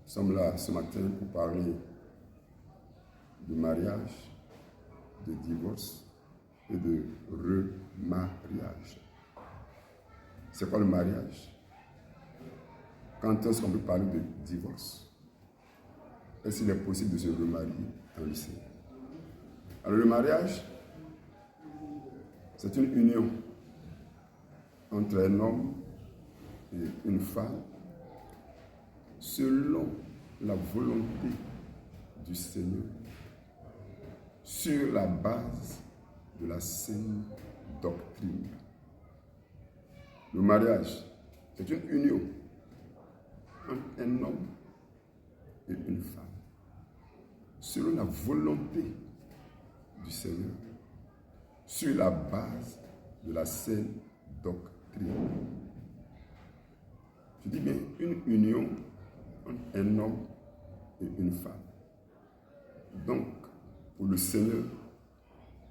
Nous sommes là ce matin pour parler de mariage, de divorce et de remariage. C'est quoi le mariage? Quand est-ce qu'on peut parler de divorce? Est-ce qu'il est possible de se remarier dans le Seigneur? Alors le mariage, c'est une union entre un homme et une femme selon la volonté du Seigneur, sur la base de la saine doctrine. Le mariage, c'est une union entre un homme et une femme, selon la volonté du Seigneur, sur la base de la saine doctrine. Je dis bien une union entre un homme et une femme. Donc, pour le Seigneur,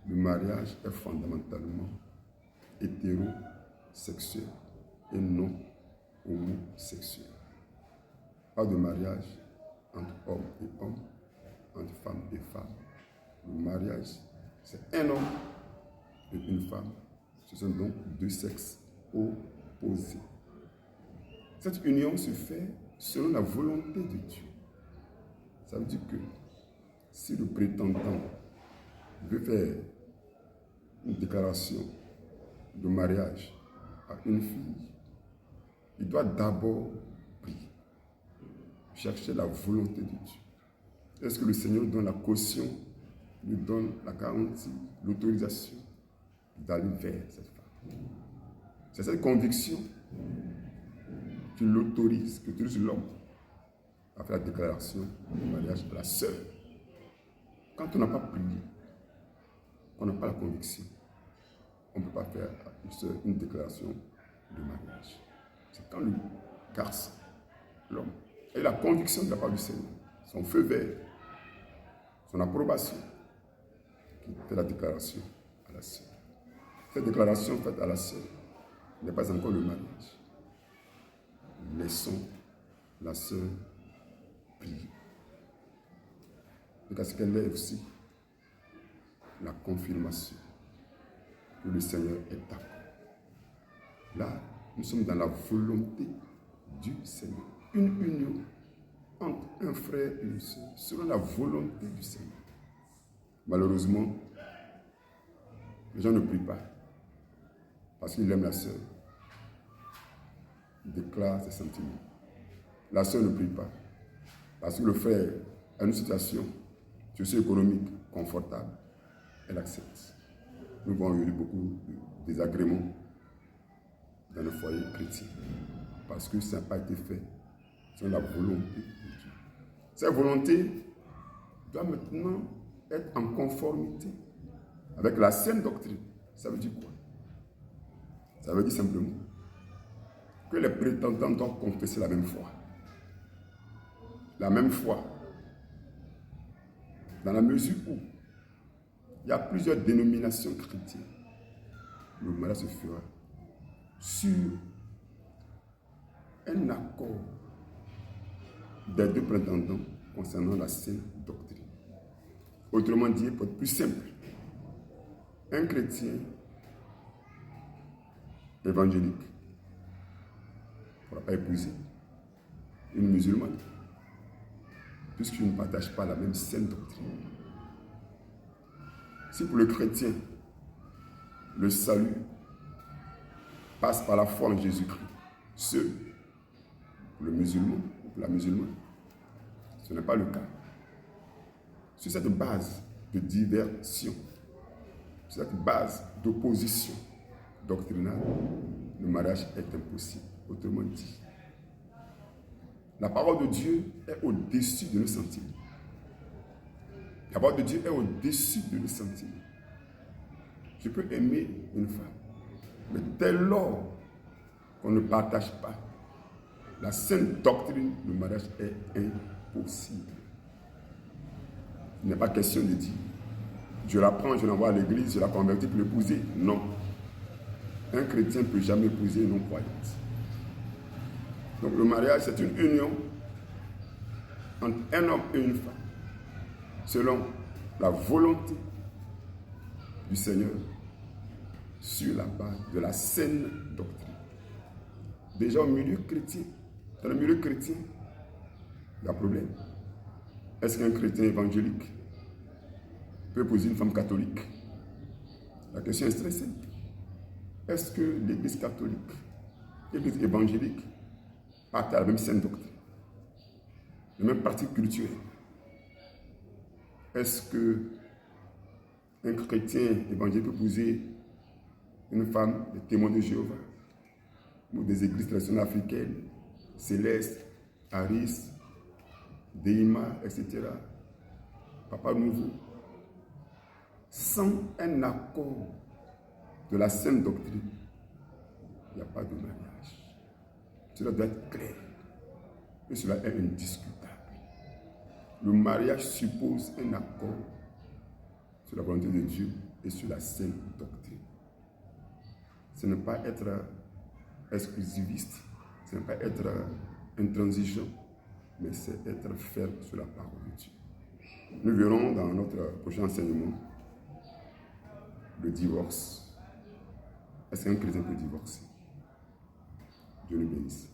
le mariage est fondamentalement hétérosexuel et non homosexuel. Pas de mariage entre homme et homme, entre femme et femme. Le mariage, c'est un homme et une femme. Ce sont donc deux sexes opposés. Cette union se fait selon la volonté de Dieu. Ça veut dire que si le prétendant veut faire une déclaration de mariage à une fille, il doit d'abord prier, chercher la volonté de Dieu. Est-ce que le Seigneur donne la caution, lui donne la garantie, l'autorisation d'aller vers cette femme? C'est cette conviction qui l'autorise, qui autorise l'homme à faire la déclaration de mariage à la sœur. Quand on n'a pas prié, on n'a pas la conviction, on ne peut pas faire à une sœur une déclaration de mariage. C'est quand le garçon, l'homme, a la conviction de la part du Seigneur, son feu vert, son approbation, qui fait la déclaration à la sœur. Cette déclaration faite à la sœur n'est pas encore le mariage. Laissons la sœur prier. Parce qu'elle est aussi la confirmation que le Seigneur est d'accord. Là, nous sommes dans la volonté du Seigneur. Une union entre un frère et une sœur, selon la volonté du Seigneur. Malheureusement, les gens ne prient pas parce qu'ils aiment la sœur. Ils déclarent ses sentiments. La sœur ne prie pas parce que le frère a une situation socio-économique confortable. Elle accepte. Nous voyons beaucoup de désagréments dans le foyer chrétien parce que ça n'a pas été fait selon la volonté de Dieu. Cette volonté doit maintenant être en conformité avec la saine doctrine. Ça veut dire quoi? Ça veut dire simplement que les prétendants doivent confesser la même foi. La même foi. Dans la mesure où il y a plusieurs dénominations chrétiennes, le mariage se fera sur un accord des deux prétendants concernant la saine doctrine. Autrement dit, pour être plus simple, un chrétien évangélique ne pourra pas épouser une musulmane puisqu'ils ne partagent pas la même saine doctrine. Si pour le chrétien, le salut passe par la foi en Jésus-Christ, seul, pour le musulman ou pour la musulmane, ce n'est pas le cas. Sur cette base de diversion, sur cette base d'opposition doctrinale, le mariage est impossible. Autrement dit, la parole de Dieu est au-dessus de nos sentiments. La parole de Dieu est au-dessus de nos sentiments. Je peux aimer une femme, mais dès lors qu'on ne partage pas la sainte doctrine, le mariage est impossible. Il n'est pas question de dire, je la prends, je l'envoie à l'église, je la convertis pour l'épouser. Non. Un chrétien ne peut jamais épouser une non-croyante. Donc le mariage, c'est une union entre un homme et une femme, selon la volonté du Seigneur, sur la base de la saine doctrine. Déjà au milieu chrétien, dans le milieu chrétien, il y a un problème. Est-ce qu'un chrétien évangélique peut épouser une femme catholique? La question est très simple. Est-ce que l'Église catholique, l'Église évangélique, partent à la même saine doctrine, les mêmes pratiques culturelles? Est-ce qu'un chrétien évangélique peut épouser une femme des témoins de Jéhovah ou des églises traditionnelles africaines, Céleste, Aris, Deima, etc., Papa Nouveau, sans un accord de la saine doctrine, il n'y a pas de mariage. Cela doit être clair. Et cela est indiscutable. Le mariage suppose un accord sur la volonté de Dieu et sur la saine doctrine. Ce n'est pas être exclusiviste, ce n'est pas être intransigeant, mais c'est être ferme sur la parole de Dieu. Nous verrons dans notre prochain enseignement le divorce. Est-ce qu'un chrétien peut divorcer? Dieu nous bénisse.